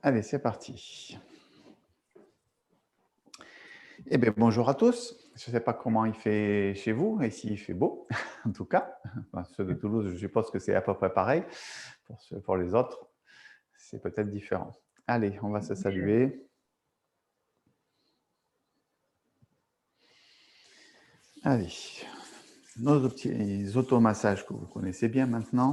Allez, c'est parti. Eh bien, bonjour à tous. Je ne sais pas comment il fait chez vous, et s'il fait beau, en tout cas. Enfin, ceux de Toulouse, je suppose que c'est à peu près pareil. Pour les autres, c'est peut-être différent. Allez, on va se saluer. Allez, nos petits automassages que vous connaissez bien maintenant.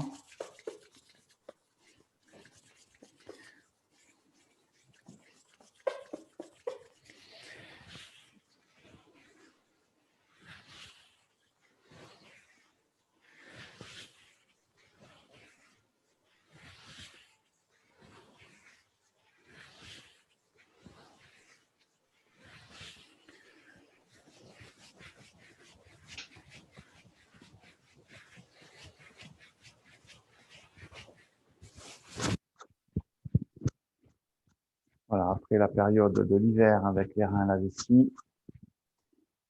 Voilà, après la période de l'hiver avec les reins à la vessie,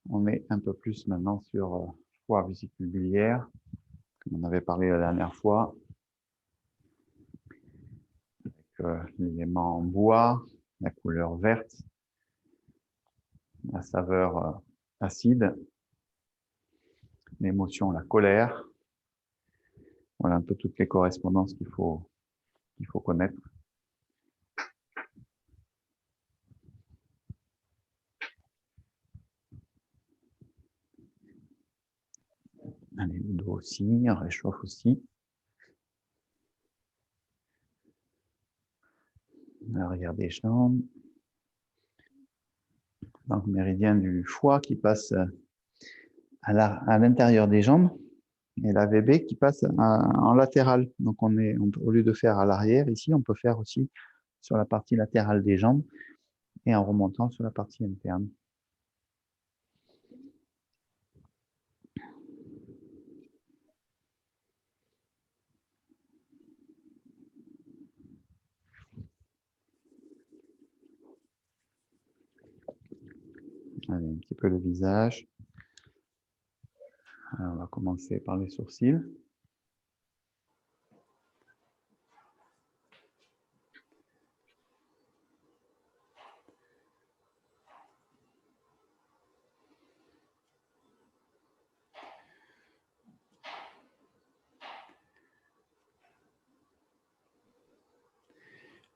on est un peu plus maintenant sur foie vésicule biliaire, comme on avait parlé la dernière fois, avec l'élément en bois, la couleur verte, la saveur acide, l'émotion, la colère. Voilà un peu toutes les correspondances qu'il faut connaître. Allez, le dos aussi, on réchauffe aussi. L'arrière des jambes. Donc, méridien du foie qui passe à l'intérieur des jambes et la VB qui passe en latéral. Donc, au lieu de faire à l'arrière, ici, on peut faire aussi sur la partie latérale des jambes et en remontant sur la partie interne. Allez, un petit peu le visage. Alors, on va commencer par les sourcils.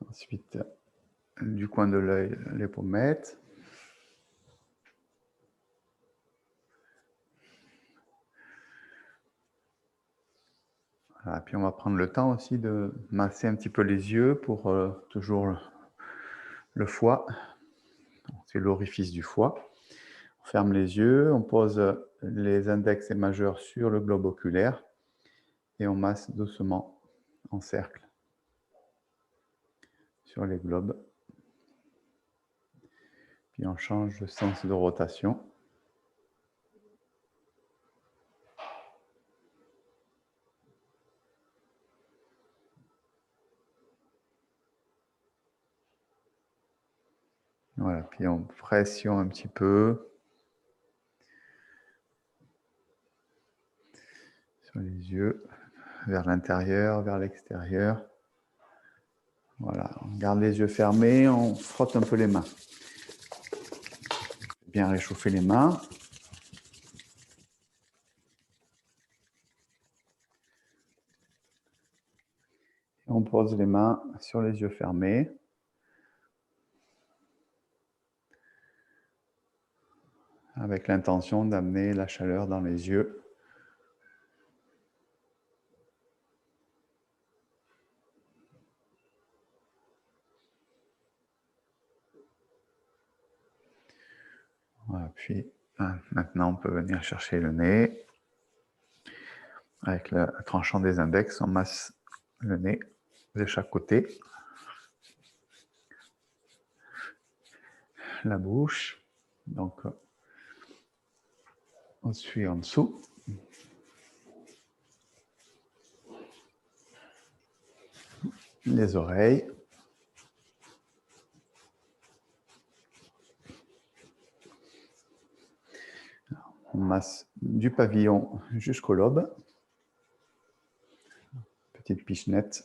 Ensuite, du coin de l'œil, les pommettes. Voilà, puis on va prendre le temps aussi de masser un petit peu les yeux pour toujours le foie. C'est l'orifice du foie. On ferme les yeux, on pose les index et majeurs sur le globe oculaire et on masse doucement en cercle sur les globes. Puis on change de sens de rotation. Voilà, puis on pressionne un petit peu sur les yeux, vers l'intérieur, vers l'extérieur. Voilà, on garde les yeux fermés, on frotte un peu les mains. Bien réchauffer les mains. Et on pose les mains sur les yeux fermés. Avec l'intention d'amener la chaleur dans les yeux. Voilà, puis maintenant on peut venir chercher le nez. Avec le tranchant des index, on masse le nez de chaque côté. La bouche, donc on suit en dessous. Les oreilles. On masse du pavillon jusqu'au lobe. Petite pichenette.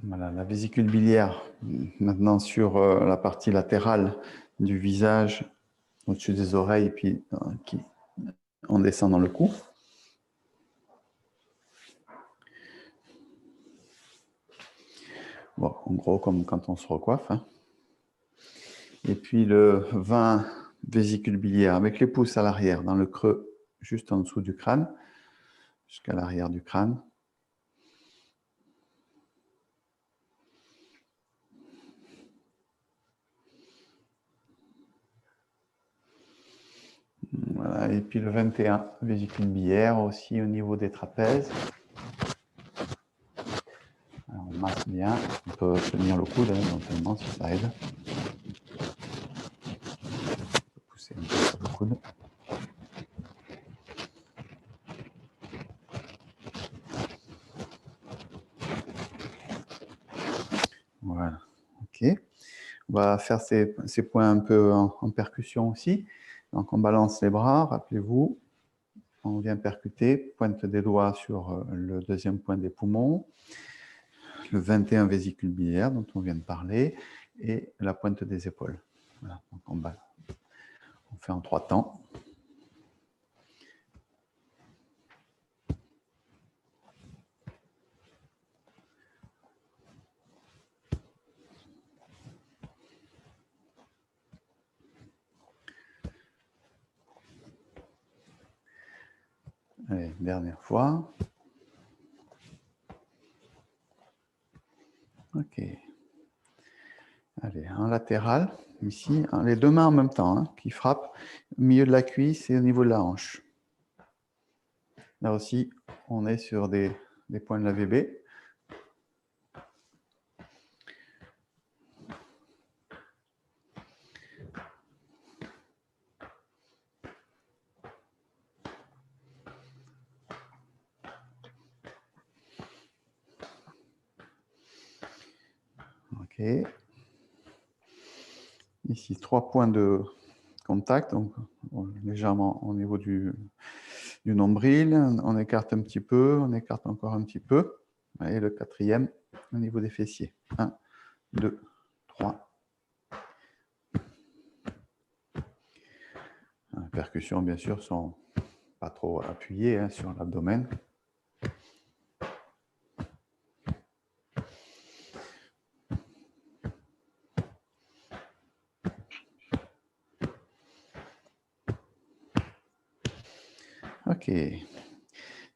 Voilà, la vésicule biliaire, maintenant sur la partie latérale du visage, au-dessus des oreilles, puis on descend dans le cou. Bon, en gros, comme quand on se recoiffe. Hein. Et puis le 20 vésicule biliaire avec les pouces à l'arrière, dans le creux, juste en dessous du crâne, jusqu'à l'arrière du crâne. Voilà. Et puis le 21 vésicule biliaire aussi au niveau des trapèzes. Alors, on masse bien, on peut tenir le coude éventuellement si ça aide. On peut pousser un peu sur le coude. Voilà, ok. On va faire ces points un peu en percussion aussi. Donc on balance les bras, rappelez-vous. On vient percuter, pointe des doigts sur le deuxième point des poumons, le 21 vésicule biliaire dont on vient de parler, et la pointe des épaules. Voilà, donc on fait en 3 temps. Allez, dernière fois. Ok. Allez, en latéral, ici, les deux mains en même temps, hein, qui frappent au milieu de la cuisse et au niveau de la hanche. Là aussi, on est sur des points de la VB. Ok. Ici, 3 points de contact, donc légèrement au niveau du nombril. On écarte un petit peu, on écarte encore un petit peu. Et le 4e au niveau des fessiers. 1, 2, 3. Les percussions, bien sûr, sont pas trop appuyées hein, sur l'abdomen. Ok.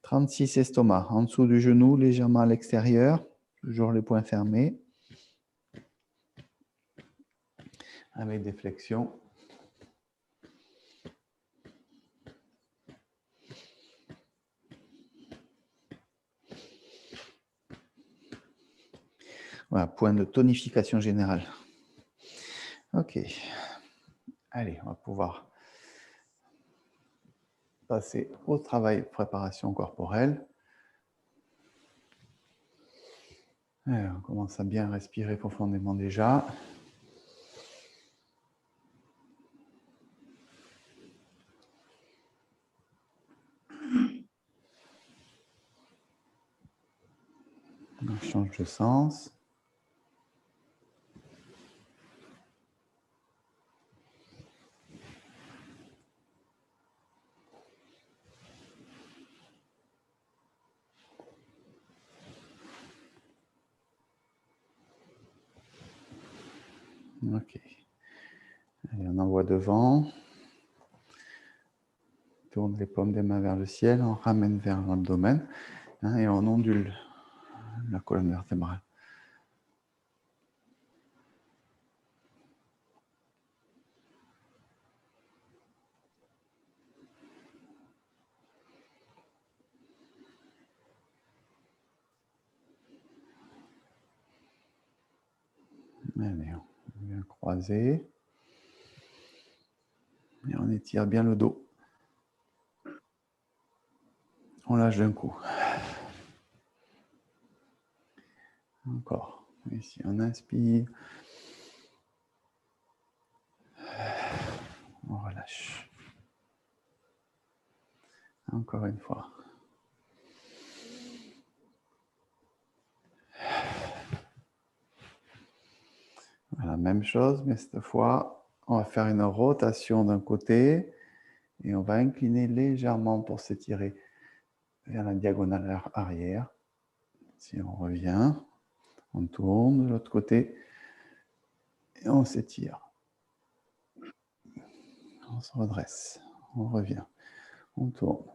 36 estomac, en dessous du genou, légèrement à l'extérieur, toujours les poings fermés, avec des flexions. Voilà, point de tonification générale. Ok. Allez, on va pouvoir passer au travail de préparation corporelle. Alors, on commence à bien respirer profondément déjà. On change de sens. Ok. Allez, on envoie devant. Tourne les paumes des mains vers le ciel, on ramène vers l'abdomen hein, et on ondule la colonne vertébrale. Allez, on vient croiser. Et on étire bien le dos. On lâche d'un coup. Encore. Ici, on inspire. On relâche. Encore une fois. la même chose, mais cette fois, on va faire une rotation d'un côté et on va incliner légèrement pour s'étirer vers la diagonale arrière. Si on revient, on tourne de l'autre côté et on s'étire. On se redresse, on revient, on tourne.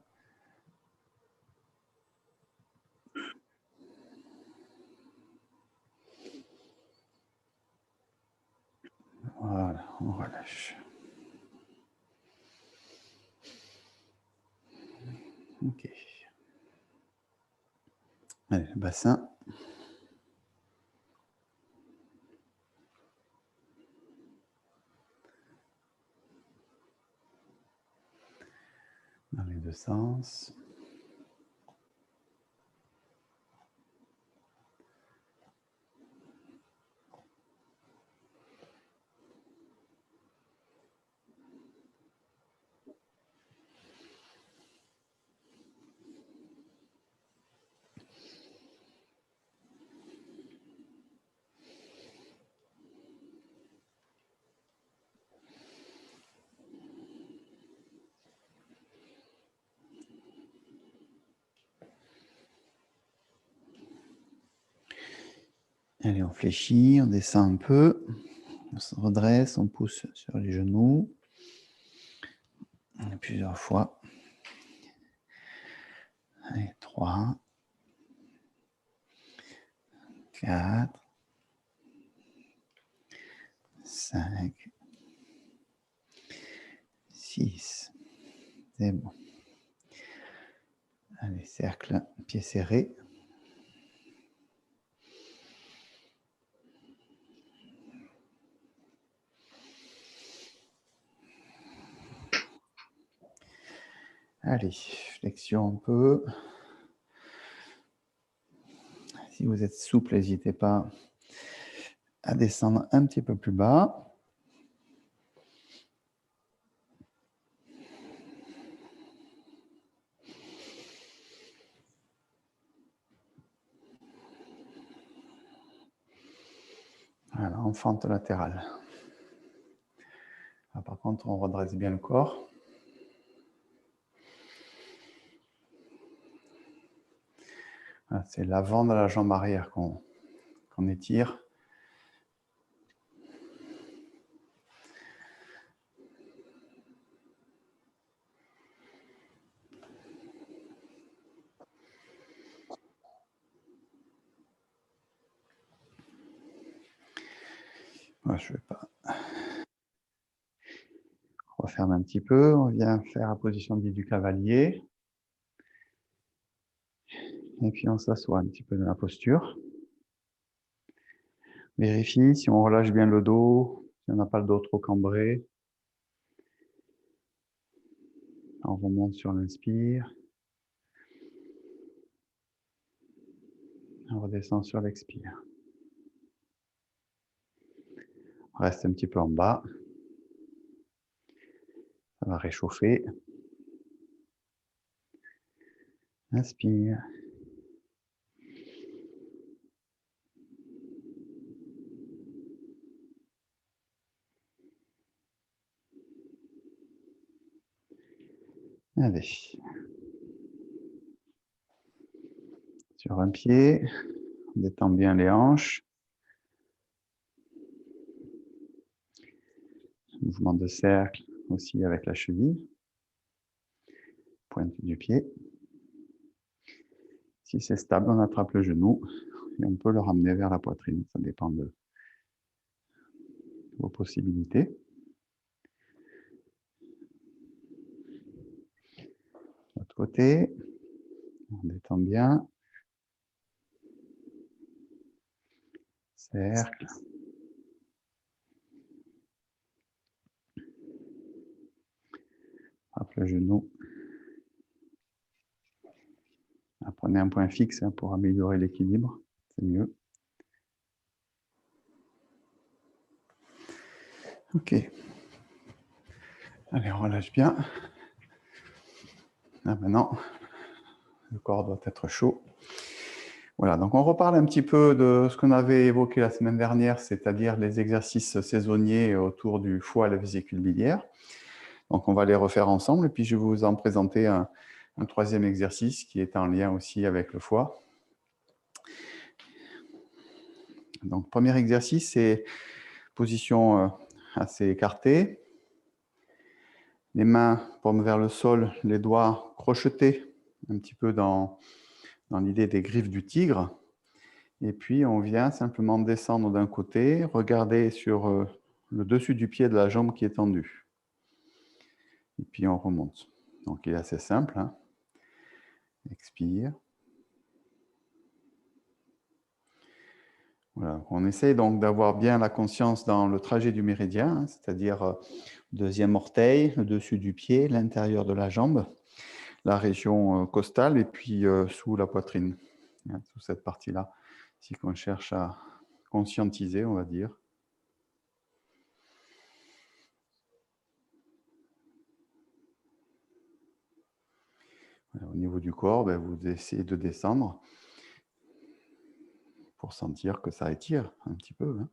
Voilà, on relâche. Ok. Allez, le bassin. Dans les deux sens. Allez, on fléchit, on descend un peu, on se redresse, on pousse sur les genoux. Plusieurs fois. Allez, 3, 4, 5, 6. C'est bon. Allez, cercle, pied serré. Allez, flexion un peu. Si vous êtes souple, n'hésitez pas à descendre un petit peu plus bas. Voilà, en fente latérale. Là, par contre, on redresse bien le corps. C'est l'avant de la jambe arrière qu'on étire. Moi, je ne vais pas. On referme un petit peu. On vient faire la position dite du cavalier. Et puis on s'assoit un petit peu dans la posture. Vérifie si on relâche bien le dos, si on n'a pas le dos trop cambré. On remonte sur l'inspire. On redescend sur l'expire. On reste un petit peu en bas. Ça va réchauffer. Inspire. Allez. Sur un pied, on détend bien les hanches. Mouvement de cercle aussi avec la cheville. Pointe du pied. Si c'est stable, on attrape le genou et on peut le ramener vers la poitrine. Ça dépend de vos possibilités. L'autre côté, on détend bien. Cercle. Attrape le genou. Prenez un point fixe pour améliorer l'équilibre. C'est mieux. Ok. Allez, on relâche bien. Là, maintenant, le corps doit être chaud. Voilà, donc on reparle un petit peu de ce qu'on avait évoqué la semaine dernière, c'est-à-dire les exercices saisonniers autour du foie et la vésicule biliaire. Donc on va les refaire ensemble, et puis je vais vous en présenter un troisième exercice qui est en lien aussi avec le foie. Donc premier exercice, c'est position assez écartée. Les mains paumes vers le sol, les doigts crochetés un petit peu dans l'idée des griffes du tigre. Et puis, on vient simplement descendre d'un côté, regarder sur le dessus du pied de la jambe qui est tendue. Et puis, on remonte. Donc, il est assez simple. Hein. Expire. Voilà. On essaye donc d'avoir bien la conscience dans le trajet du méridien, hein, c'est-à-dire deuxième orteil, le dessus du pied, l'intérieur de la jambe, la région costale et puis sous la poitrine, hein, sous cette partie-là, si on cherche à conscientiser, on va dire. Au niveau du corps, ben, vous essayez de descendre pour sentir que ça étire un petit peu. Hein.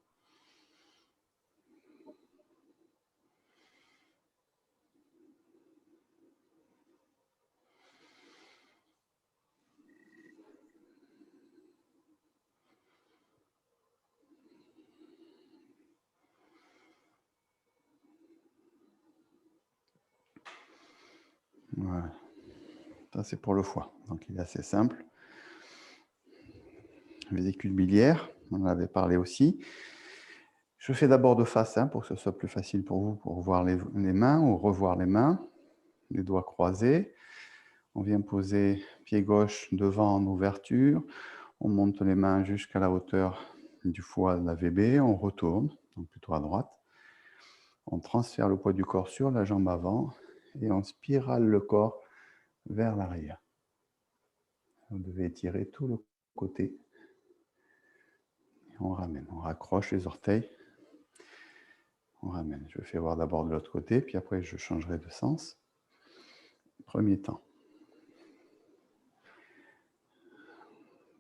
Voilà. Ça, c'est pour le foie. Donc, il est assez simple. Vésicule biliaire, on en avait parlé aussi. Je fais d'abord de face hein, pour que ce soit plus facile pour vous pour voir les mains ou revoir les mains, les doigts croisés. On vient poser pied gauche devant en ouverture. On monte les mains jusqu'à la hauteur du foie de la VB. On retourne, donc plutôt à droite. On transfère le poids du corps sur la jambe avant et on spirale le corps vers l'arrière. Vous devez étirer tout le côté. On ramène, on raccroche les orteils. On ramène. Je fais voir d'abord de l'autre côté, puis après je changerai de sens. Premier temps.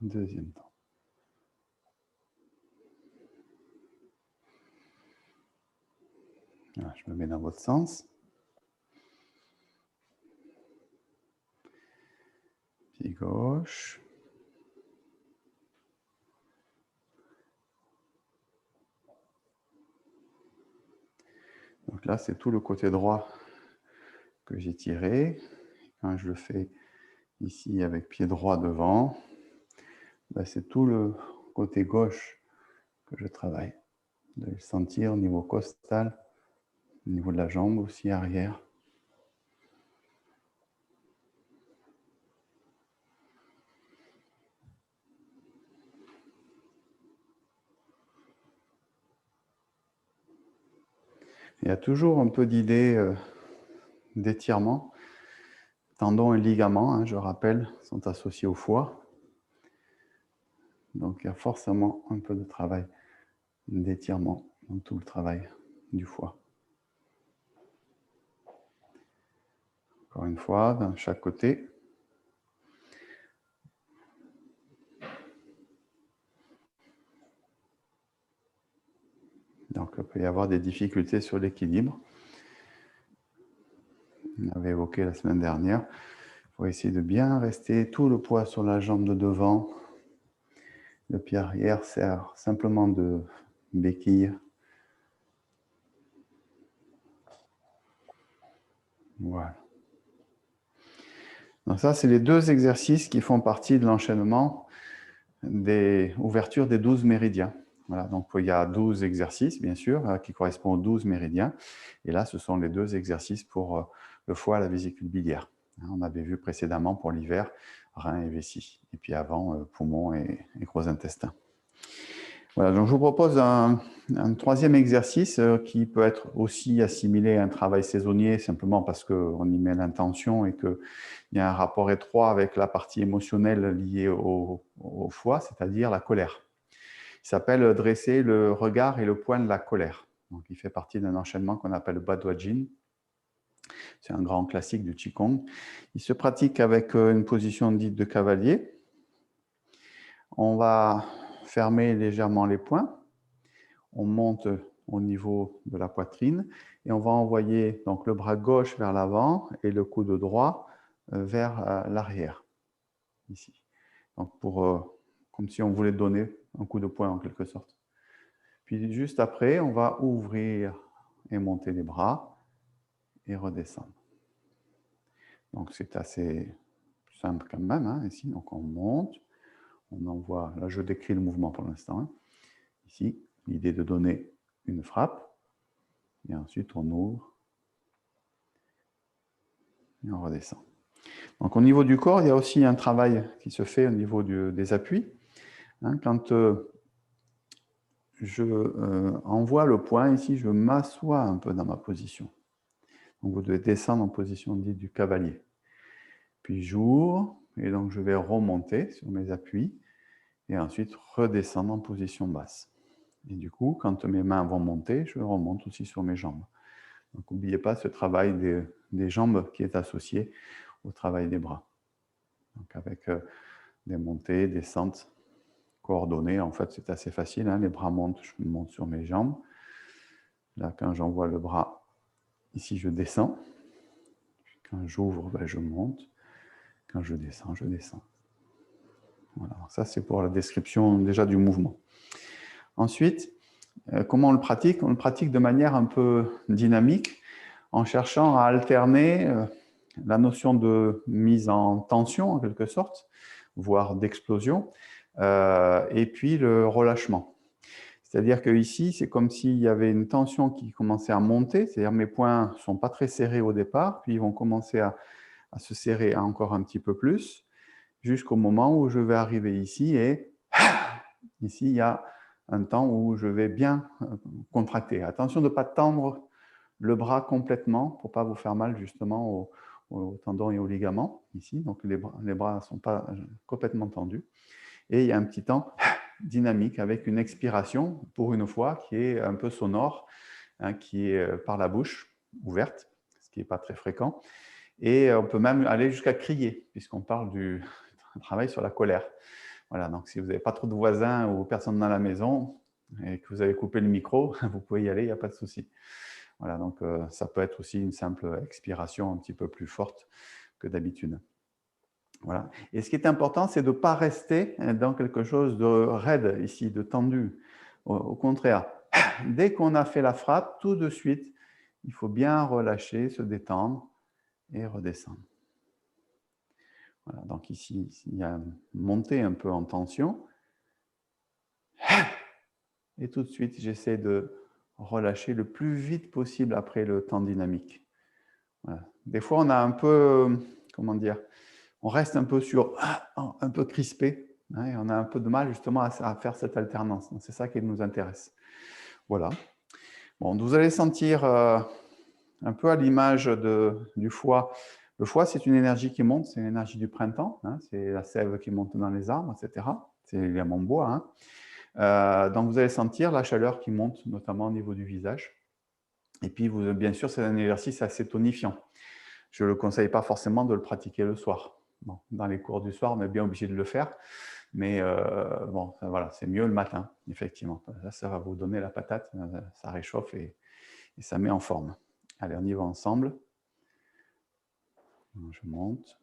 Deuxième temps. Voilà, je me mets dans votre sens. Pied gauche. Donc là, c'est tout le côté droit que j'ai tiré. Quand je le fais ici avec pied droit devant, ben c'est tout le côté gauche que je travaille. Vous devez le sentir au niveau costal, au niveau de la jambe aussi arrière. Il y a toujours un peu d'idée d'étirement. Tendons et ligaments, hein, je rappelle, sont associés au foie. Donc il y a forcément un peu de travail d'étirement dans tout le travail du foie. Encore une fois, dans chaque côté. Donc il peut y avoir des difficultés sur l'équilibre. On avait évoqué la semaine dernière. Il faut essayer de bien rester tout le poids sur la jambe de devant. Le pied arrière sert simplement de béquille. Voilà. Donc ça, c'est les deux exercices qui font partie de l'enchaînement des ouvertures des 12 méridiens. Voilà, donc il y a 12 exercices, bien sûr, qui correspondent aux 12 méridiens. Et là, ce sont les deux exercices pour le foie et la vésicule biliaire. On avait vu précédemment pour l'hiver, rein et vessie. Et puis avant, poumon et gros intestin. Voilà, donc je vous propose un troisième exercice qui peut être aussi assimilé à un travail saisonnier, simplement parce qu'on y met l'intention et qu'il y a un rapport étroit avec la partie émotionnelle liée au foie, c'est-à-dire la colère. Il s'appelle dresser le regard et le poing de la colère. Donc, il fait partie d'un enchaînement qu'on appelle Badwajin. C'est un grand classique du Qigong. Il se pratique avec une position dite de cavalier. On va fermer légèrement les poings. On monte au niveau de la poitrine et on va envoyer donc le bras gauche vers l'avant et le coude droit vers l'arrière, ici. Donc comme si on voulait donner un coup de poing en quelque sorte. Puis juste après, on va ouvrir et monter les bras et redescendre. Donc c'est assez simple quand même, hein, ici. Donc on monte, on envoie, là je décris le mouvement pour l'instant, hein. Ici, l'idée de donner une frappe, et ensuite on ouvre, et on redescend. Donc au niveau du corps, il y a aussi un travail qui se fait au niveau des appuis. Hein, quand je envoie le poing ici, je m'assois un peu dans ma position. Donc vous devez descendre en position dite du cavalier. Puis j'ouvre, et donc je vais remonter sur mes appuis, et ensuite redescendre en position basse. Et du coup, quand mes mains vont monter, je remonte aussi sur mes jambes. Donc n'oubliez pas ce travail des jambes qui est associé au travail des bras. Donc avec des montées, descentes coordonnées, en fait c'est assez facile, hein. Les bras montent, je monte sur mes jambes. Là, quand j'envoie le bras, ici je descends. Quand j'ouvre, ben, je monte. Quand je descends, je descends. Voilà, ça c'est pour la description déjà du mouvement. Ensuite, comment on le pratique? On le pratique de manière un peu dynamique, en cherchant à alterner la notion de mise en tension, en quelque sorte, voire d'explosion, et puis le relâchement. C'est-à-dire qu'ici, c'est comme s'il y avait une tension qui commençait à monter, c'est-à-dire mes poings ne sont pas très serrés au départ, puis ils vont commencer à se serrer encore un petit peu plus, jusqu'au moment où je vais arriver ici, et ici, il y a un temps où je vais bien contracter. Attention de ne pas tendre le bras complètement pour ne pas vous faire mal justement aux tendons et aux ligaments, ici. Donc les bras ne sont pas complètement tendus. Et il y a un petit temps dynamique avec une expiration, pour une fois, qui est un peu sonore, hein, qui est par la bouche ouverte, ce qui n'est pas très fréquent. Et on peut même aller jusqu'à crier, puisqu'on parle du travail sur la colère. Voilà, donc si vous n'avez pas trop de voisins ou personne dans la maison et que vous avez coupé le micro, vous pouvez y aller, il n'y a pas de souci. Voilà, donc ça peut être aussi une simple expiration un petit peu plus forte que d'habitude. Voilà. Et ce qui est important, c'est de ne pas rester dans quelque chose de raide ici, de tendu. Au contraire, dès qu'on a fait la frappe, tout de suite, il faut bien relâcher, se détendre et redescendre. Voilà, donc ici, il y a une montée un peu en tension. Et tout de suite, j'essaie de relâcher le plus vite possible après le temps dynamique. Voilà. Des fois, on a un peu, comment dire, on reste un peu un peu crispé, hein, et on a un peu de mal justement à faire cette alternance. C'est ça qui nous intéresse. Voilà. Bon, vous allez sentir un peu à l'image du foie. Le foie, c'est une énergie qui monte, c'est l'énergie du printemps, hein, c'est la sève qui monte dans les arbres, etc. C'est également bois. Hein. Donc vous allez sentir la chaleur qui monte, notamment au niveau du visage. Et puis, bien sûr, c'est un exercice assez tonifiant. Je ne le conseille pas forcément de le pratiquer le soir. Bon, dans les cours du soir, on est bien obligé de le faire. Mais bon, voilà, c'est mieux le matin, effectivement. Ça va vous donner la patate, ça réchauffe et ça met en forme. Allez, on y va ensemble. Je monte.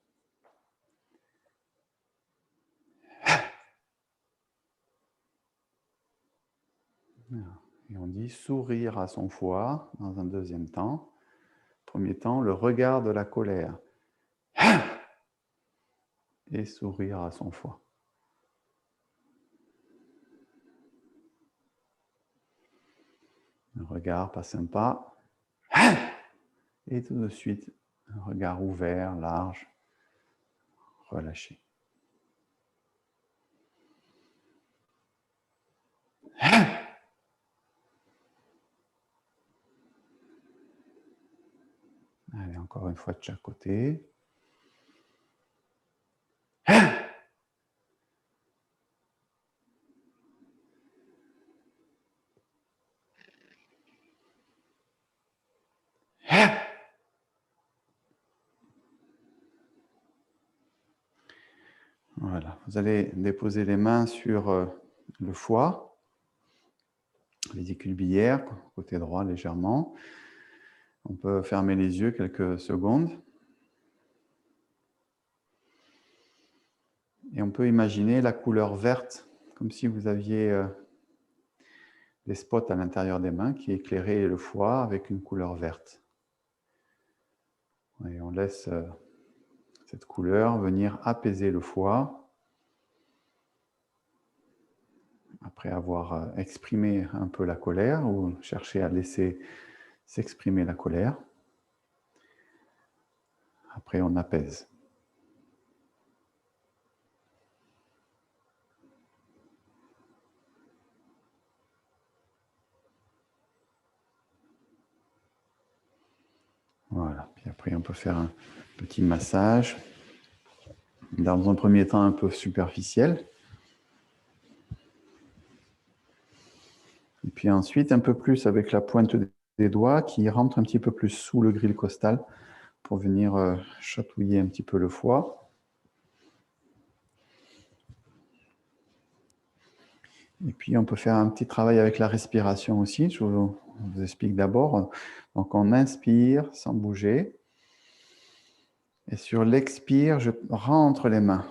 Et on dit sourire à son foie dans un deuxième temps. Premier temps, le regard de la colère. Et sourire à son foie. Un regard pas sympa. Et tout de suite, un regard ouvert, large, relâché. Allez, encore une fois de chaque côté. Voilà, vous allez déposer les mains sur le foie, vésicule biliaire, côté droit légèrement. On peut fermer les yeux quelques secondes. Et on peut imaginer la couleur verte, comme si vous aviez des spots à l'intérieur des mains qui éclairaient le foie avec une couleur verte. Et on laisse cette couleur venir apaiser le foie. Après avoir exprimé un peu la colère ou cherché à laisser s'exprimer la colère. Après, on apaise. Voilà. Puis après, on peut faire un petit massage. Dans un premier temps, un peu superficiel. Et puis ensuite, un peu plus avec la pointe des doigts qui rentre un petit peu plus sous le gril costal pour venir chatouiller un petit peu le foie. Et puis, on peut faire un petit travail avec la respiration aussi. Je vous explique d'abord. Donc, on inspire sans bouger. Et sur l'expire, je rentre les mains.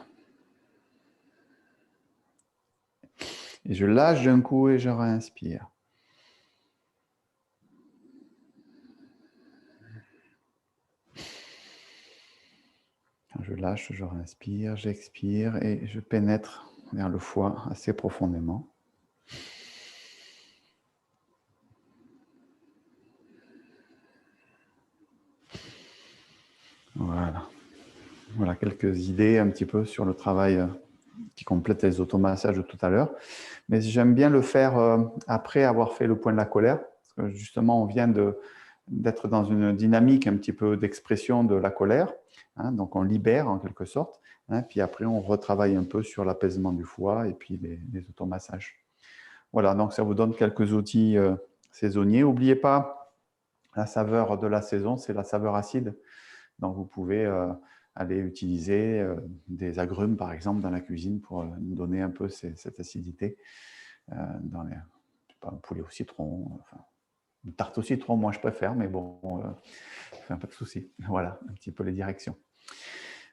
Et je lâche d'un coup et je réinspire. Je lâche, je réinspire, j'expire et je pénètre vers le foie assez profondément. Voilà. Voilà quelques idées un petit peu sur le travail qui complète les automassages de tout à l'heure. Mais j'aime bien le faire après avoir fait le point de la colère. Parce que justement, on vient d'être dans une dynamique un petit peu d'expression de la colère. Hein, donc, on libère en quelque sorte. Hein, puis après, on retravaille un peu sur l'apaisement du foie et puis les automassages. Voilà, donc ça vous donne quelques outils saisonniers. N'oubliez pas, la saveur de la saison, c'est la saveur acide. Donc, vous pouvez aller utiliser des agrumes, par exemple, dans la cuisine pour donner un peu cette acidité. Dans les, pas, un poulet au citron, enfin, une tarte au citron, moi je préfère, mais bon, fait un peu de souci. Voilà, un petit peu les directions.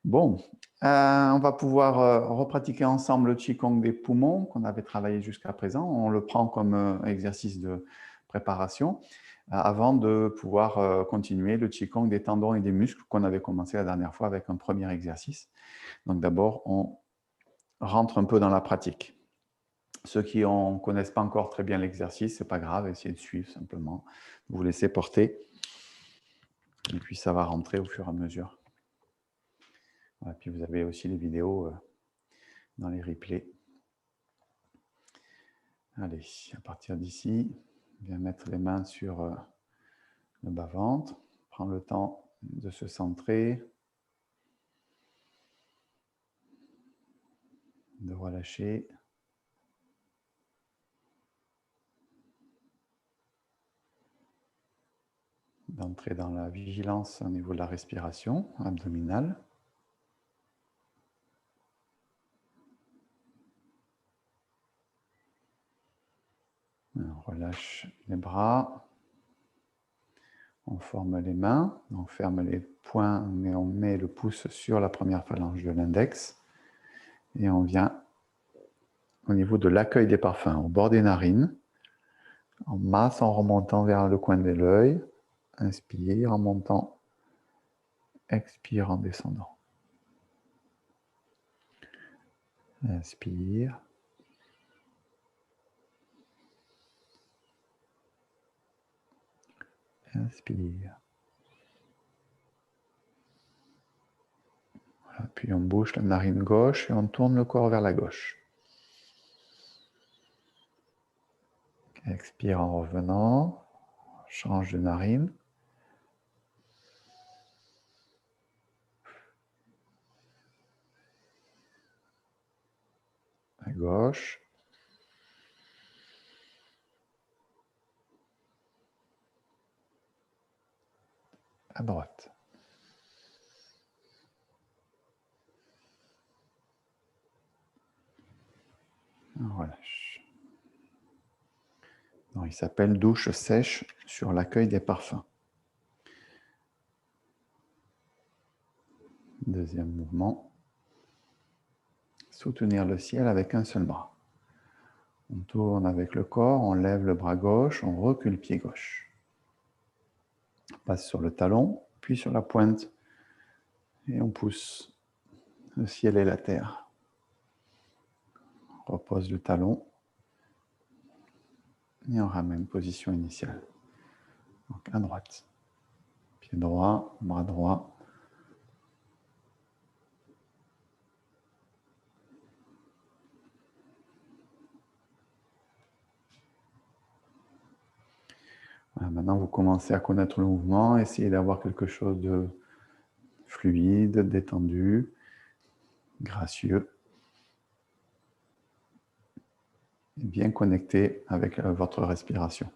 Bon, on va pouvoir repratiquer ensemble le Qigong des poumons qu'on avait travaillé jusqu'à présent. On le prend comme exercice de préparation avant de pouvoir continuer le Qigong des tendons et des muscles qu'on avait commencé la dernière fois avec un premier exercice. Donc d'abord, on rentre un peu dans la pratique. Ceux qui ne connaissent pas encore très bien l'exercice, ce n'est pas grave, essayez de suivre simplement. Vous laissez porter. Et puis ça va rentrer au fur et à mesure. Voilà, puis vous avez aussi les vidéos dans les replays. Allez, à partir d'ici, bien mettre les mains sur le bas-ventre. Prendre le temps de se centrer, de relâcher. D'entrer dans la vigilance au niveau de la respiration abdominale. On relâche les bras. On forme les mains, on ferme les poings, mais on met le pouce sur la première phalange de l'index. Et on vient au niveau de l'accueil des parfums, au bord des narines. En masse en remontant vers le coin de l'œil. Inspire en montant. Expire en descendant. Inspire. Inspire. Voilà, puis on bouge la narine gauche et on tourne le corps vers la gauche. Expire en revenant. Change de narine. À gauche. À droite. On relâche. Donc, il s'appelle douche sèche sur l'accueil des parfums. Deuxième mouvement. Soutenir le ciel avec un seul bras. On tourne avec le corps, on lève le bras gauche, on recule le pied gauche. On passe sur le talon, puis sur la pointe, et on pousse le ciel et la terre. On repose le talon, et on ramène position initiale. Donc à droite. Pied droit, bras droit. Voilà, maintenant, vous commencez à connaître le mouvement, essayez d'avoir quelque chose de fluide, détendu, gracieux, et bien connecté avec votre respiration.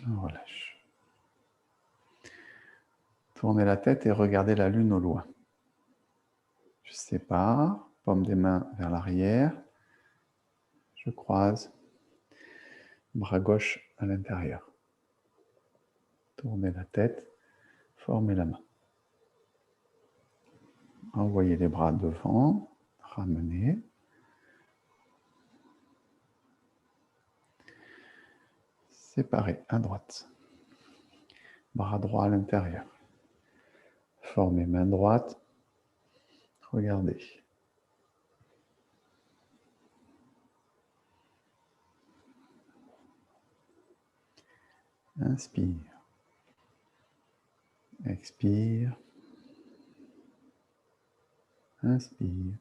On relâche. Tournez la tête et regardez la lune au loin. Je sépare, paume des mains vers l'arrière. Je croise, bras gauche à l'intérieur. Tournez la tête, formez la main. Envoyez les bras devant, ramenez. Séparez à droite. Bras droit à l'intérieur. Formez main droite. Regardez. Inspire. Expire. Inspire.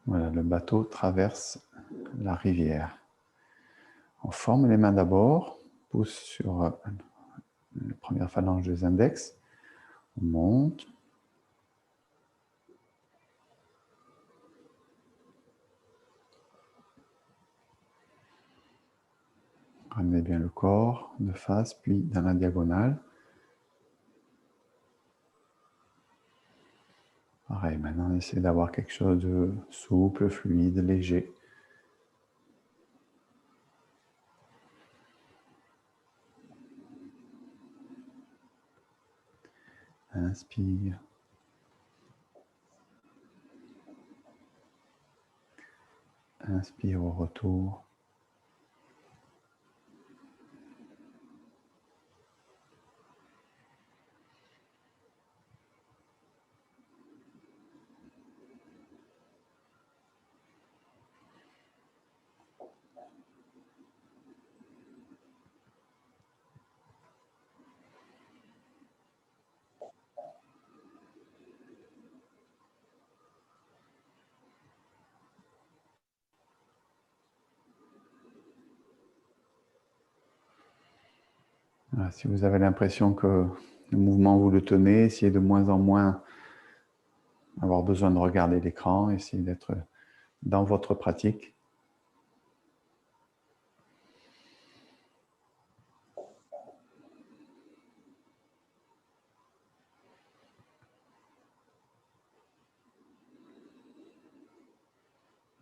Voilà, le bateau traverse la rivière. On forme les mains d'abord, pousse sur la première phalange des index, on monte. Ramenez bien le corps de face, puis dans la diagonale. Pareil, maintenant on essaie d'avoir quelque chose de souple, fluide, léger. Inspire. Inspire au retour. Voilà, si vous avez l'impression que le mouvement vous le tenez, essayez de moins en moins avoir besoin de regarder l'écran, essayez d'être dans votre pratique.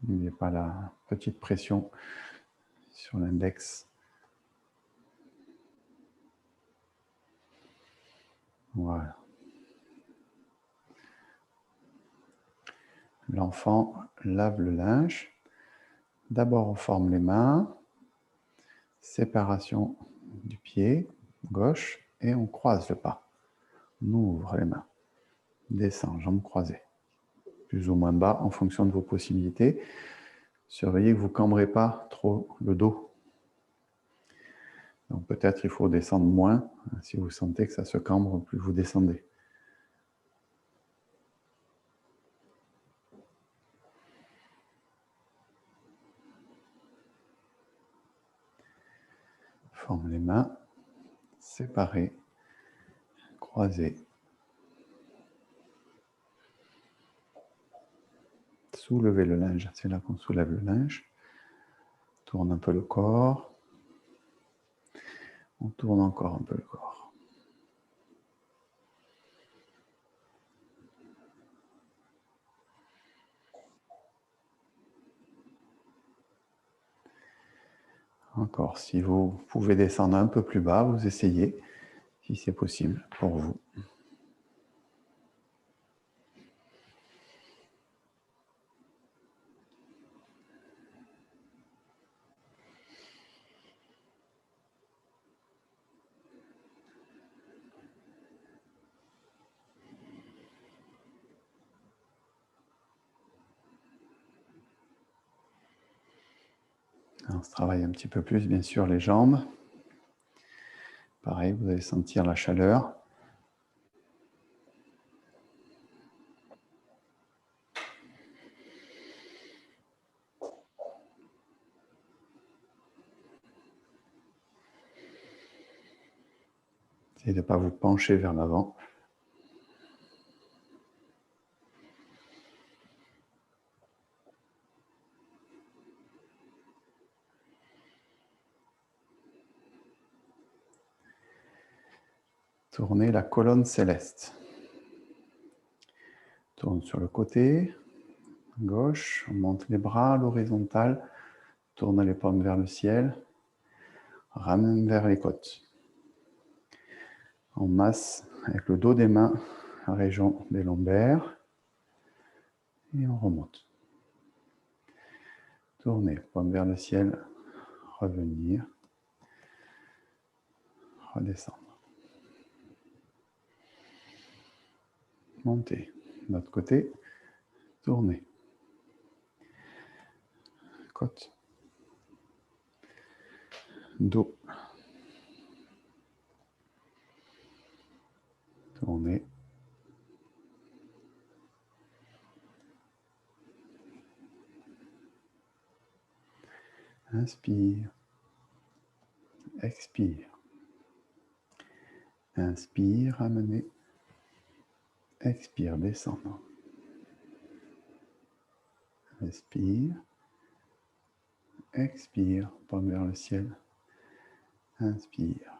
Il n'y a pas la petite pression sur l'index. Voilà. L'enfant lave le linge. D'abord, on forme les mains. Séparation du pied gauche et on croise le pas. On ouvre les mains. Descend, jambes croisées. Plus ou moins bas en fonction de vos possibilités. Surveillez que vous ne cambrez pas trop le dos. Donc peut-être il faut descendre moins. Si vous sentez que ça se cambre, plus vous descendez. Forme les mains séparées, croisées. Soulevez le linge, c'est là qu'on soulève le linge. Tourne un peu le corps. On tourne encore un peu le corps. Encore, si vous pouvez descendre un peu plus bas, vous essayez, si c'est possible pour vous. On se travaille un petit peu plus, bien sûr, les jambes. Pareil, vous allez sentir la chaleur. Essayez de ne pas vous pencher vers l'avant. Tournez la colonne céleste. Tourne sur le côté gauche, on monte les bras à l'horizontale, tourne les paumes vers le ciel, ramène vers les côtes. On masse avec le dos des mains la région des lombaires et on remonte. Tournez, paume vers le ciel, revenir, redescendre. Montez. De l'autre côté, tournez. Côte. Dos. Tournez. Inspire. Expire. Inspire, ramenez. Expire, descendre. Inspire. Expire, paume vers le ciel. Inspire.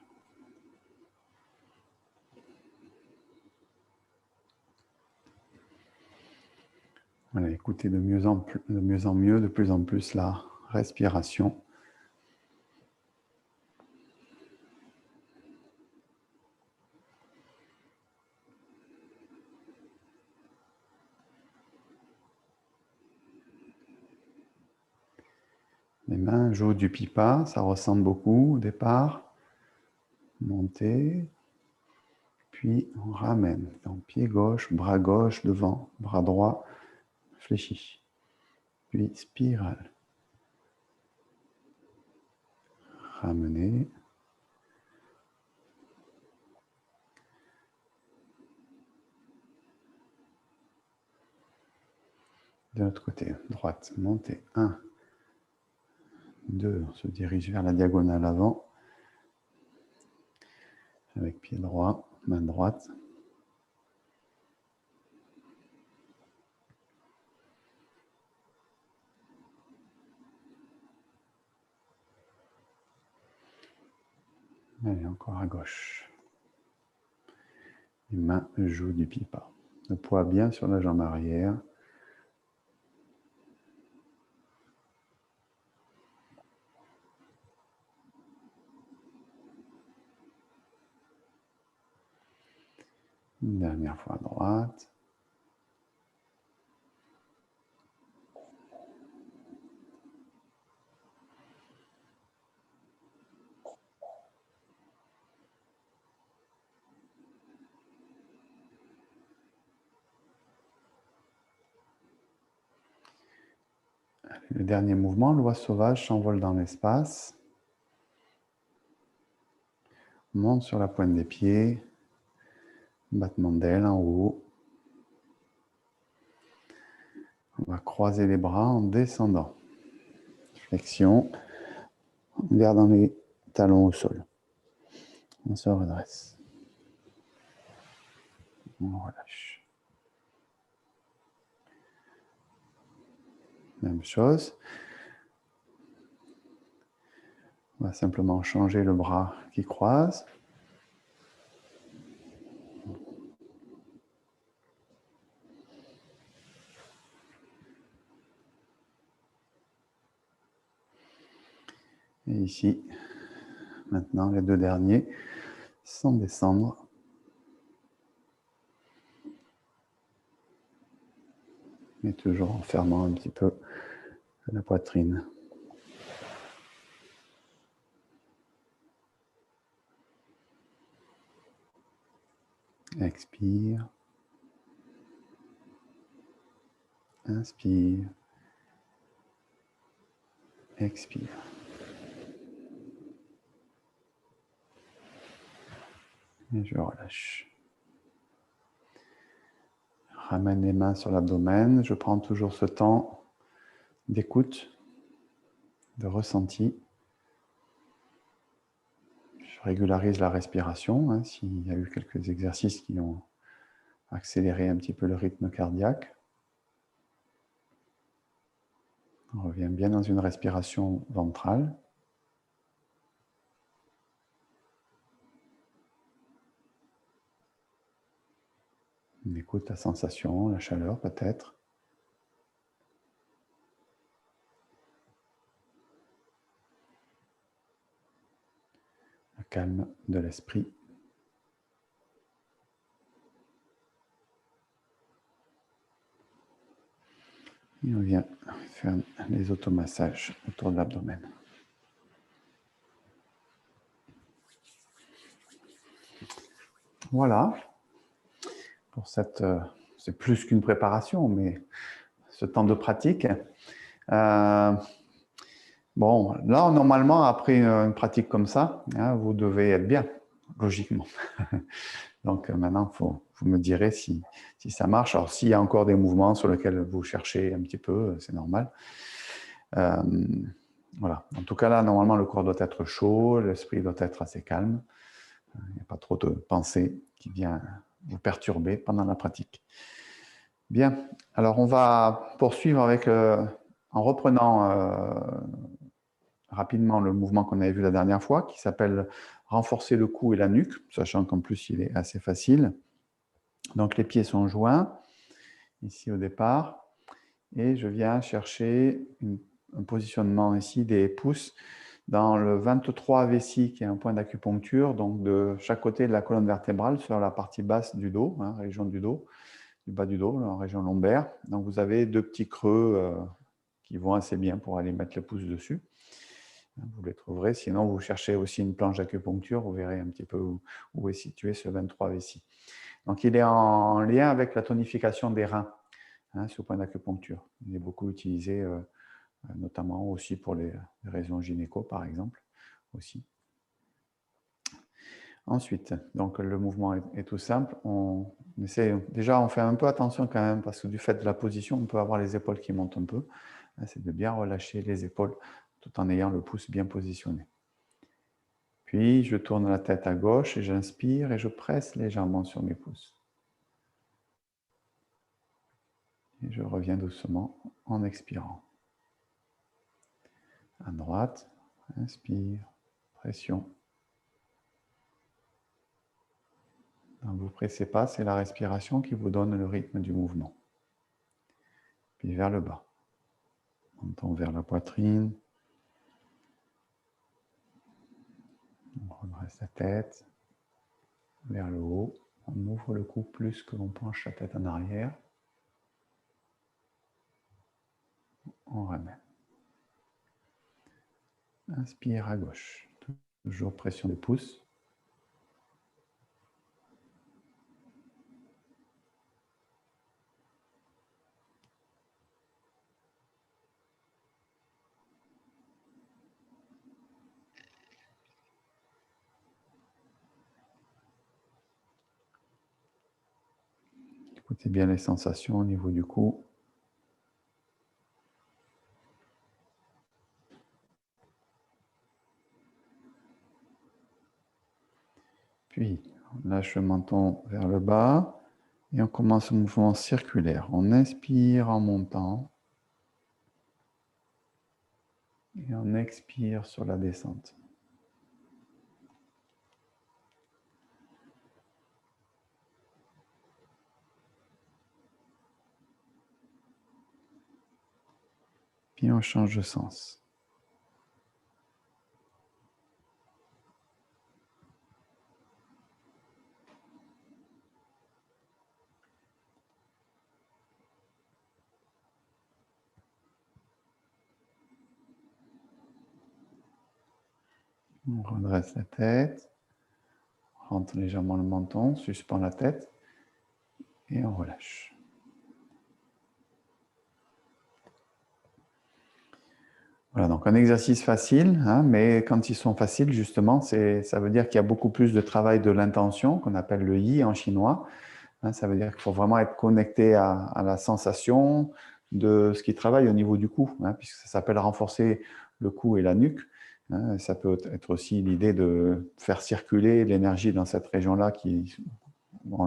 Voilà, écoutez de mieux en mieux, de plus en plus la respiration. Les mains jouent du pipa, ça ressemble beaucoup au départ. Montez, puis on ramène. Donc pied gauche, bras gauche devant, bras droit fléchi. Puis spirale. Ramenez. De l'autre côté, droite, montez. 1, 2, on se dirige vers la diagonale avant. Avec pied droit, main droite. Allez, encore à gauche. Les mains jouent du pipa. Le poids bien sur la jambe arrière. Une dernière fois à droite. Le dernier mouvement, l'oiseau sauvage s'envole dans l'espace. monte sur la pointe des pieds, battement d'aile en haut. On va croiser les bras en descendant. Flexion, en gardant les talons au sol. On se redresse. On relâche. Même chose. On va simplement changer le bras qui croise. Et ici, maintenant, les deux derniers, sans descendre. Mais toujours en fermant un petit peu la poitrine. Expire. Inspire. Expire. Et je relâche. Ramène les mains sur l'abdomen. Je prends toujours ce temps d'écoute, de ressenti. Je régularise la respiration, hein, s'il y a eu quelques exercices qui ont accéléré un petit peu le rythme cardiaque. On revient bien dans une respiration ventrale. On écoute la sensation, la chaleur peut-être. Le calme de l'esprit. Et on vient faire les automassages autour de l'abdomen. Voilà. Pour cette, c'est plus qu'une préparation, mais ce temps de pratique. Bon, là, normalement, après une pratique comme ça, hein, vous devez être bien, logiquement. Donc maintenant, vous me direz si ça marche. Alors, s'il y a encore des mouvements sur lesquels vous cherchez un petit peu, c'est normal. Voilà. En tout cas, là, normalement, le corps doit être chaud, l'esprit doit être assez calme. Il n'y a pas trop de pensée qui vient vous perturber pendant la pratique. Bien. Alors, on va poursuivre avec, en reprenant rapidement le mouvement qu'on avait vu la dernière fois, qui s'appelle renforcer le cou et la nuque, sachant qu'en plus, il est assez facile. Donc, les pieds sont joints, ici au départ, et je viens chercher un positionnement ici des pouces dans le 23 vessie, qui est un point d'acupuncture, donc de chaque côté de la colonne vertébrale, sur la partie basse du dos, hein, région du dos, du bas du dos, la région lombaire. Donc, vous avez deux petits creux qui vont assez bien pour aller mettre le pouce dessus. Vous les trouverez. Sinon, vous cherchez aussi une planche d'acupuncture. Vous verrez un petit peu où est situé ce 23 vessie. Donc, il est en lien avec la tonification des reins, hein, ce point d'acupuncture. Il est beaucoup utilisé, notamment aussi pour les raisons gynéco, par exemple, aussi. Ensuite, donc le mouvement est tout simple. On essaie, déjà, on fait un peu attention quand même, parce que du fait de la position, on peut avoir les épaules qui montent un peu. C'est de bien relâcher les épaules tout en ayant le pouce bien positionné. Puis, je tourne la tête à gauche et j'inspire et je presse légèrement sur mes pouces. Et je reviens doucement en expirant. À droite, inspire, pression. Ne vous pressez pas, c'est la respiration qui vous donne le rythme du mouvement. Puis vers le bas. On tombe vers la poitrine. On redresse la tête. Vers le haut. On ouvre le cou plus que l'on penche la tête en arrière. On ramène. Inspire à gauche. Toujours pression des pouces. Écoutez bien les sensations au niveau du cou. Puis, on lâche le menton vers le bas et on commence un mouvement circulaire. On inspire en montant et on expire sur la descente. Puis on change de sens. On redresse la tête, rentre légèrement le menton, suspend la tête et on relâche. Voilà, donc un exercice facile, hein, mais quand ils sont faciles, justement, ça veut dire qu'il y a beaucoup plus de travail de l'intention, qu'on appelle le yi en chinois. Hein, ça veut dire qu'il faut vraiment être connecté à la sensation de ce qui travaille au niveau du cou, hein, puisque ça s'appelle renforcer le cou et la nuque. Hein, ça peut être aussi l'idée de faire circuler l'énergie dans cette région-là qui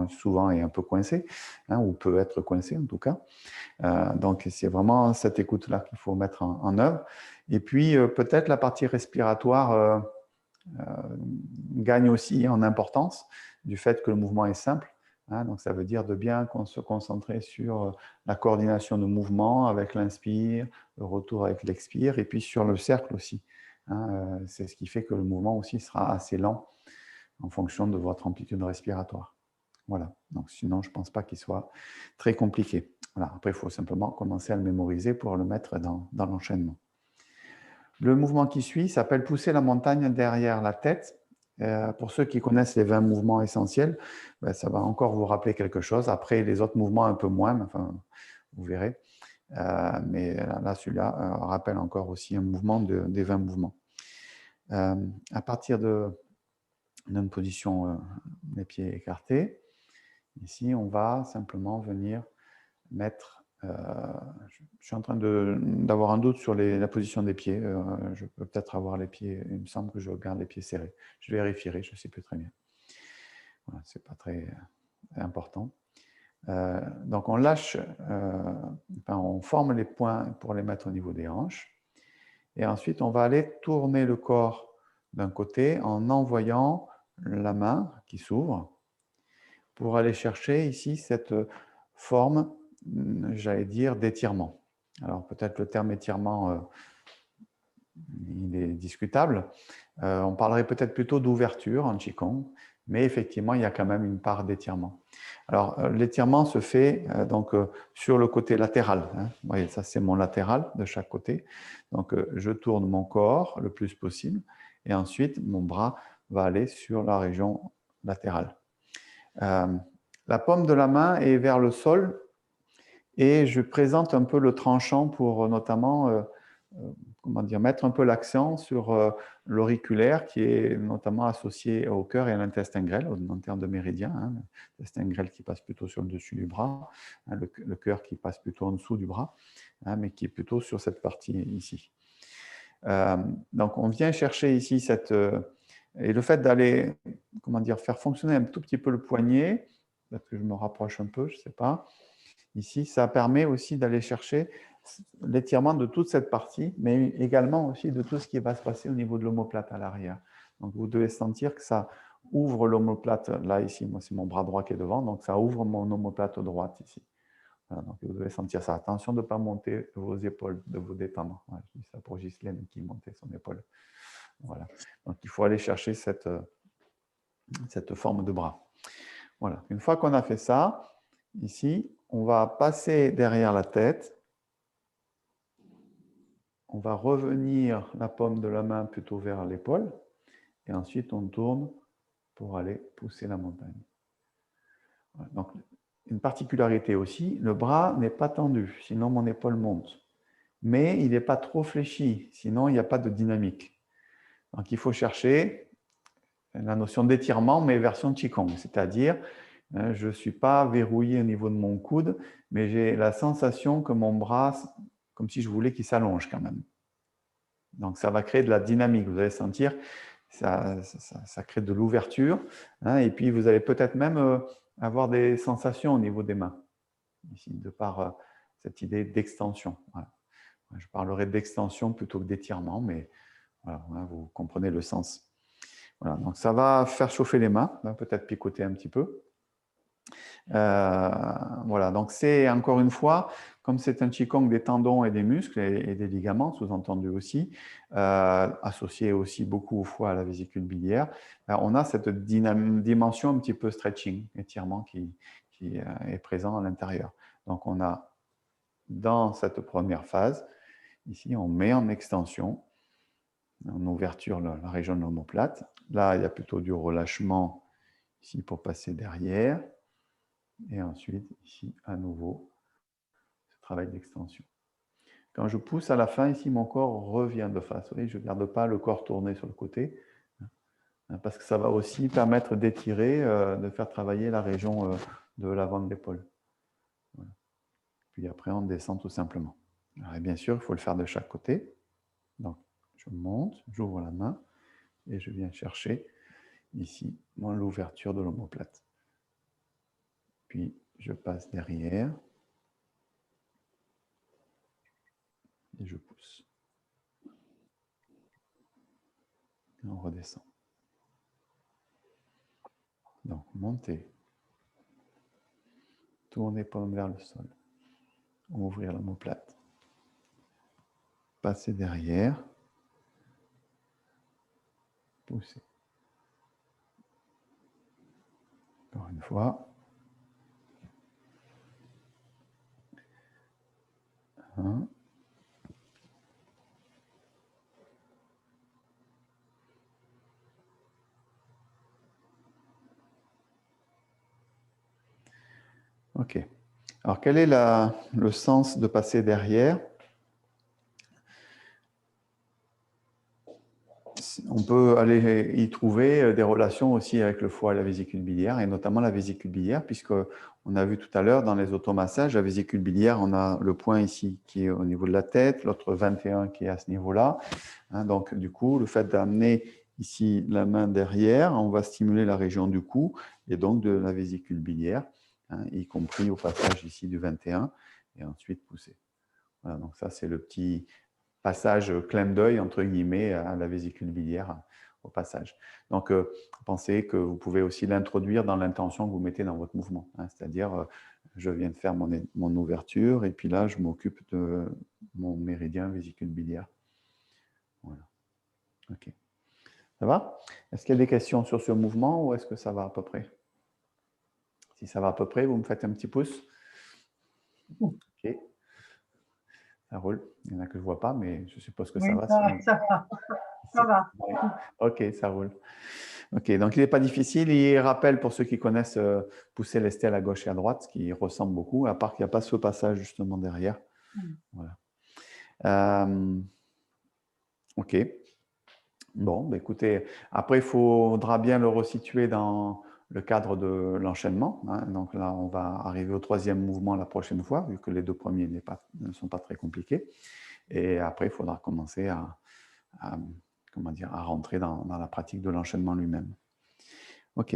souvent est un peu coincée, hein, ou peut être coincée en tout cas. Donc, c'est vraiment cette écoute-là qu'il faut mettre en œuvre. Et puis, peut-être la partie respiratoire gagne aussi en importance du fait que le mouvement est simple. Hein, donc, ça veut dire de bien se concentrer sur la coordination de mouvement avec l'inspire, le retour avec l'expire, et puis sur le cercle aussi. Hein, c'est ce qui fait que le mouvement aussi sera assez lent en fonction de votre amplitude respiratoire. Voilà. Donc, sinon, je ne pense pas qu'il soit très compliqué. Voilà. Après, il faut simplement commencer à le mémoriser pour le mettre dans l'enchaînement. Le mouvement qui suit s'appelle pousser la montagne derrière la tête. Pour ceux qui connaissent les 20 mouvements essentiels, ben, ça va encore vous rappeler quelque chose. Après, les autres mouvements un peu moins, enfin, vous verrez. Mais là, celui-là rappelle encore aussi un mouvement des 20 mouvements. À partir d'une position, les pieds écartés, ici, on va simplement venir mettre... je suis en train d'avoir un doute sur la position des pieds. Je peux peut-être avoir les pieds... Il me semble que je garde les pieds serrés. Je vérifierai, je ne sais plus très bien. Voilà, ce n'est pas très important. Donc, on lâche... on forme les poings pour les mettre au niveau des hanches. Et ensuite, on va aller tourner le corps d'un côté en envoyant la main qui s'ouvre pour aller chercher ici cette forme, j'allais dire, d'étirement. Alors peut-être le terme étirement, il est discutable. On parlerait peut-être plutôt d'ouverture en Qigong, mais effectivement, il y a quand même une part d'étirement. Alors l'étirement se fait donc sur le côté latéral. Hein. Vous voyez, ça c'est mon latéral de chaque côté. Donc je tourne mon corps le plus possible et ensuite mon bras va aller sur la région latérale. La paume de la main est vers le sol et je présente un peu le tranchant pour notamment mettre un peu l'accent sur l'auriculaire qui est notamment associé au cœur et à l'intestin grêle en termes de méridien. Hein, l'intestin grêle qui passe plutôt sur le dessus du bras, hein, le cœur qui passe plutôt en dessous du bras, hein, mais qui est plutôt sur cette partie ici. Donc on vient chercher ici cette... et le fait d'aller faire fonctionner un tout petit peu le poignet, peut-être que je me rapproche un peu, je ne sais pas. Ici, ça permet aussi d'aller chercher l'étirement de toute cette partie, mais également aussi de tout ce qui va se passer au niveau de l'omoplate à l'arrière. Donc, vous devez sentir que ça ouvre l'omoplate, là, ici, moi, c'est mon bras droit qui est devant, donc ça ouvre mon omoplate droite ici. Voilà, donc, vous devez sentir ça. Attention de ne pas monter vos épaules, de vous détendre. Voilà, je dis ça pour Ghislaine qui montait son épaule. Voilà. Donc, il faut aller chercher cette forme de bras. Voilà. Une fois qu'on a fait ça, ici, on va passer derrière la tête. On va revenir la paume de la main plutôt vers l'épaule. Et ensuite, on tourne pour aller pousser la montagne. Voilà. Donc, une particularité aussi, le bras n'est pas tendu, sinon mon épaule monte. Mais il n'est pas trop fléchi, sinon il n'y a pas de dynamique. Donc, il faut chercher la notion d'étirement, mais version Qigong, c'est-à-dire Hein, je ne suis pas verrouillé au niveau de mon coude, mais j'ai la sensation que mon bras, comme si je voulais qu'il s'allonge quand même. Donc, ça va créer de la dynamique. Vous allez sentir, ça crée de l'ouverture. Hein, et puis, vous allez peut-être même avoir des sensations au niveau des mains, ici, de par cette idée d'extension. Voilà. Je parlerai d'extension plutôt que d'étirement, mais voilà, vous comprenez le sens. Voilà, donc ça va faire chauffer les mains, peut-être picoter un petit peu. Voilà, donc c'est encore une fois, comme c'est un Qigong des tendons et des muscles et des ligaments, sous-entendu aussi, associé aussi beaucoup au foie, à la vésicule biliaire, on a cette dimension un petit peu stretching, étirement qui est présent à l'intérieur. Donc on a, dans cette première phase, ici on met en extension, en ouverture la région de l'omoplate. Là, il y a plutôt du relâchement ici pour passer derrière. Et ensuite, ici, à nouveau, ce travail d'extension. Quand je pousse à la fin, ici, mon corps revient de face. Vous voyez, je ne garde pas le corps tourné sur le côté, parce que ça va aussi permettre d'étirer, de faire travailler la région de l'avant de l'épaule. Voilà. Puis après, on descend tout simplement. Alors, et bien sûr, il faut le faire de chaque côté. Donc, je monte, j'ouvre la main, et je viens chercher ici l'ouverture de l'omoplate. Puis, je passe derrière, et je pousse. Et on redescend. Donc, monter. Tourner paume vers le sol. Ouvrir l'omoplate. Passer derrière. Pousser. Encore une fois. 1. Ok. Alors, quel est le sens de passer derrière? On peut aller y trouver des relations aussi avec le foie et la vésicule biliaire, et notamment la vésicule biliaire, puisqu'on a vu tout à l'heure dans les automassages, la vésicule biliaire, on a le point ici qui est au niveau de la tête, l'autre 21 qui est à ce niveau-là. Hein, donc, du coup, le fait d'amener ici la main derrière, on va stimuler la région du cou et donc de la vésicule biliaire, hein, y compris au passage ici du 21, et ensuite pousser. Voilà, donc ça, c'est le petit passage clin d'œil, entre guillemets, à la vésicule biliaire au passage. Donc, pensez que vous pouvez aussi l'introduire dans l'intention que vous mettez dans votre mouvement. Hein, c'est-à-dire, je viens de faire mon ouverture et puis là, je m'occupe de mon méridien vésicule biliaire. Voilà. OK. Ça va? Est-ce qu'il y a des questions sur ce mouvement ou est-ce que ça va à peu près? Si ça va à peu près, vous me faites un petit pouce. OK. Ça roule. Il y en a que je ne vois pas, mais je suppose que ça va. Ça va. Ça va. OK, ça roule. OK, donc il n'est pas difficile. Il rappelle pour ceux qui connaissent pousser les stèles à gauche et à droite, ce qui ressemble beaucoup, à part qu'il n'y a pas ce passage justement derrière. Voilà. OK. Bon, bah écoutez, après, il faudra bien le resituer dans le cadre de l'enchaînement. Hein. Donc là, on va arriver au troisième mouvement la prochaine fois, vu que les deux premiers ne sont pas très compliqués. Et après, il faudra commencer à rentrer dans la pratique de l'enchaînement lui-même. OK.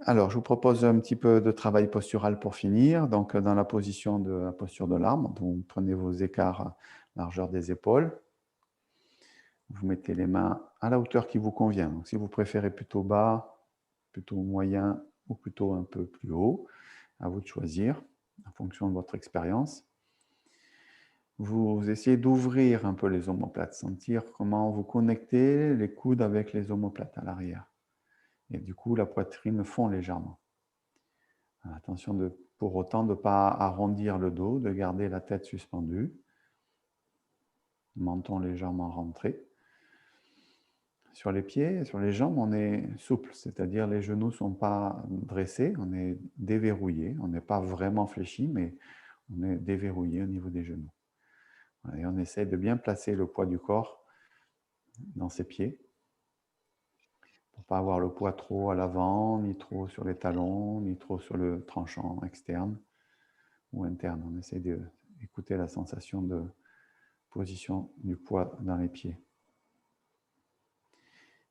Alors, je vous propose un petit peu de travail postural pour finir. Donc, dans la position de la posture de l'arbre, vous prenez vos écarts largeur des épaules. Vous mettez les mains à la hauteur qui vous convient. Donc, si vous préférez plutôt bas, plutôt moyen ou plutôt un peu plus haut, à vous de choisir en fonction de votre expérience. Vous essayez d'ouvrir un peu les omoplates, sentir comment vous connectez les coudes avec les omoplates à l'arrière. Et du coup, la poitrine fond légèrement. Attention pour autant de ne pas arrondir le dos, de garder la tête suspendue. Menton légèrement rentré. Sur les pieds, sur les jambes, on est souple, c'est-à-dire les genoux ne sont pas dressés, on est déverrouillé. On n'est pas vraiment fléchi, mais on est déverrouillé au niveau des genoux. Et on essaie de bien placer le poids du corps dans ses pieds pour ne pas avoir le poids trop à l'avant, ni trop sur les talons, ni trop sur le tranchant externe ou interne. On essaie d'écouter la sensation de position du poids dans les pieds.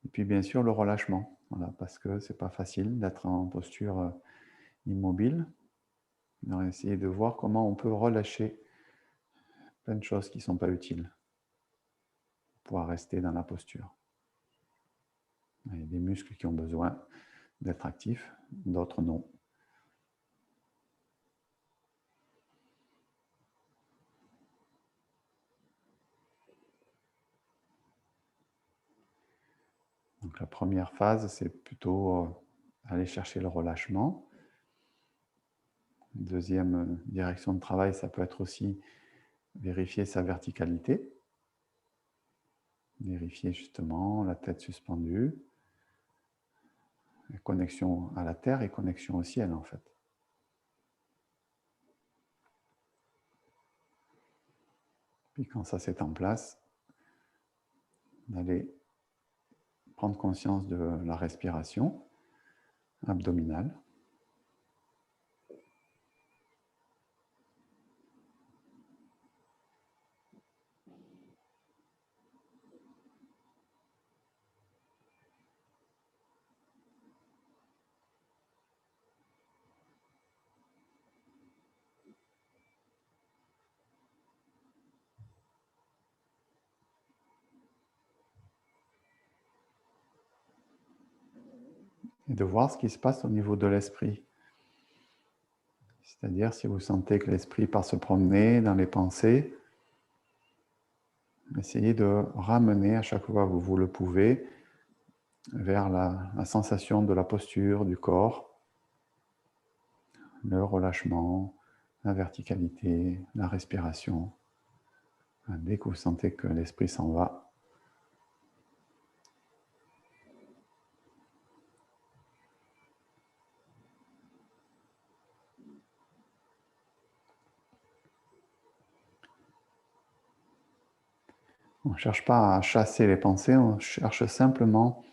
Et puis bien sûr le relâchement, voilà, parce que c'est pas facile d'être en posture immobile. On va essayer de voir comment on peut relâcher plein de choses qui ne sont pas utiles pour pouvoir rester dans la posture. Il y a des muscles qui ont besoin d'être actifs, d'autres non. Donc la première phase, c'est plutôt aller chercher le relâchement. Deuxième direction de travail, ça peut être aussi vérifier sa verticalité. Vérifier justement la tête suspendue, connexion à la terre et connexion au ciel en fait. Puis quand ça c'est en place, d'aller prendre conscience de la respiration abdominale. Et de voir ce qui se passe au niveau de l'esprit. C'est-à-dire si vous sentez que l'esprit part se promener dans les pensées, essayez de ramener à chaque fois que vous le pouvez vers la sensation de la posture du corps, le relâchement, la verticalité, la respiration. Dès que vous sentez que l'esprit s'en va, on ne cherche pas à chasser les pensées, on cherche simplement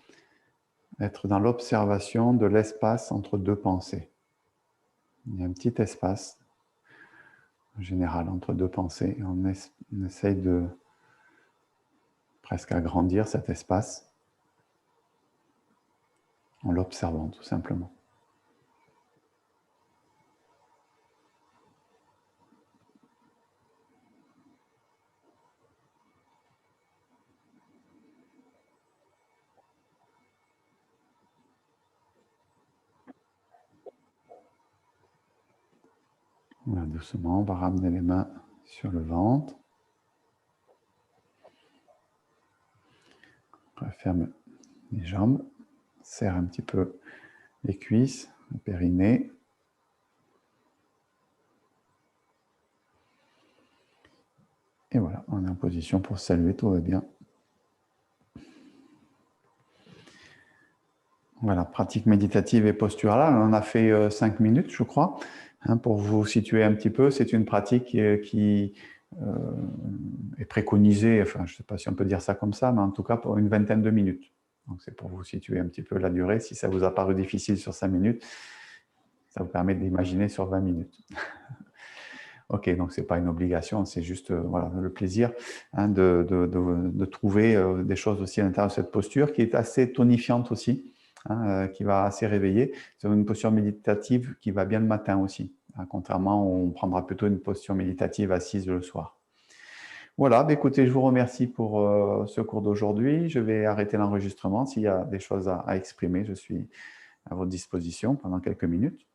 à être dans l'observation de l'espace entre deux pensées. Il y a un petit espace, en général, entre deux pensées. Et on essaye de presque agrandir cet espace en l'observant tout simplement. Voilà, doucement, on va ramener les mains sur le ventre. On referme les jambes, serre un petit peu les cuisses, le périnée. Et voilà, on est en position pour saluer, tout va bien. Voilà, pratique méditative et posturale. On en a fait 5 minutes, je crois. Pour vous situer un petit peu, c'est une pratique qui est préconisée, enfin, je ne sais pas si on peut dire ça comme ça, mais en tout cas pour une vingtaine de minutes. Donc c'est pour vous situer un petit peu la durée. Si ça vous a paru difficile sur 5 minutes, ça vous permet d'imaginer sur 20 minutes. Ok, donc ce n'est pas une obligation, c'est juste voilà, le plaisir de trouver des choses aussi à l'intérieur de cette posture qui est assez tonifiante aussi, qui va assez réveiller. C'est une posture méditative qui va bien le matin aussi, contrairement on prendra plutôt une posture méditative assise le soir. Voilà, bah écoutez, je vous remercie pour ce cours d'aujourd'hui. Je vais arrêter l'enregistrement. S'il y a des choses à exprimer, je suis à votre disposition pendant quelques minutes.